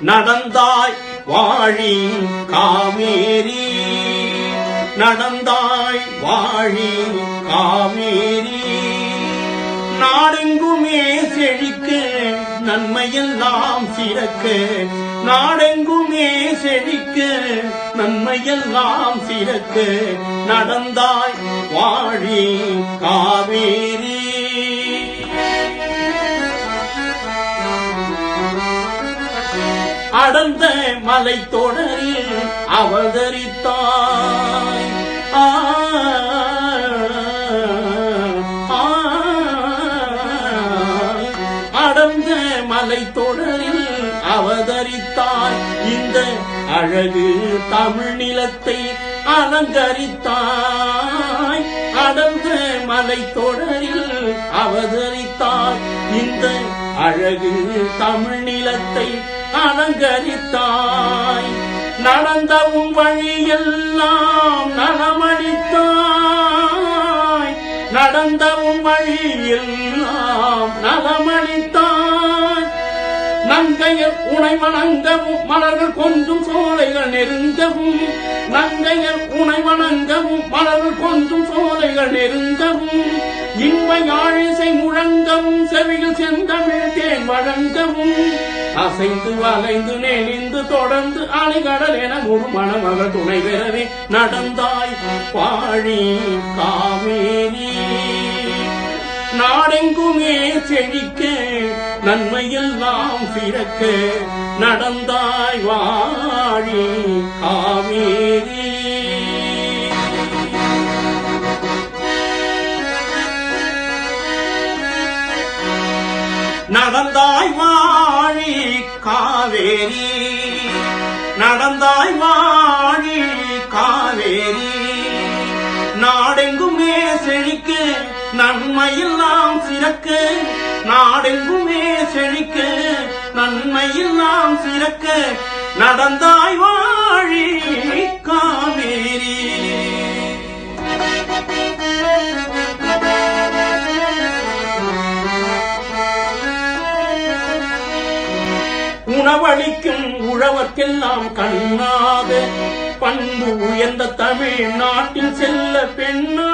நடந்தாய் வாழி காவேரி, நடந்தாய் வாழி காவேரி. நாடெங்குமே செழிக்க நன்மையெல்லாம் சிறக்க, நாடெங்குமே செழிக்க நன்மையெல்லாம் சிறக்க, நடந்தாய் வாழி காவேரி. அடர்ந்த மலை தொடரில் அவதரித்தாய், அடர்ந்த மலை தொடரில் அவதரித்தாய். இந்த அழகு தமிழ் நிலத்தை அலங்கரித்தாய். அடர்ந்த மலை தொடரில் அவதரித்தாய். இந்த அழகு தமிழ் நிலத்தை அலங்கரித்தாய். நடந்தவும் வழியெல்லாம் நலமளித்தாய். நடந்தவும் வழியெல்லாம் நலமளித்தாய். நங்கையர் உனை வணங்கவும் மலர்கள் கொஞ்சும் சோலைகள் நெருங்கவும், நங்கையர் உனை வணங்கவும் மலர்கள் கொஞ்சும் சோலைகள் நெருங்கவும், இன்ப யாழிசை முழங்கவும் செவியில் செந்தமிழ் தேன் வழங்கவும், அசைந்து வளைந்து நெளிந்து தொடர்ந்து அலைகடல் என ஒரு மணமகள் துணை பெறவே நடந்தாய் வாழி காவேரி. நாடெங்குமே செழிக்க நன்மையெல்லாம் சிறக்க, நடந்தாய் வாழி காவேரி. நடந்தாய் வாழி காவேரி, நடந்தாய் வாழி காவேரி. நாடெங்குமே செழிக்க நன்மையெல்லாம் சிறக்க, நாடெங்குமே செழிக்க நன்மையெல்லாம் சிறக்க, நடந்தாய் வாழி காவேரி. உணவளிக்கும் உழவர்க்கெல்லாம் கண்ணாக, பண்பு உயர்ந்த தமிழ் நாட்டில் செல்ல பெண்ணா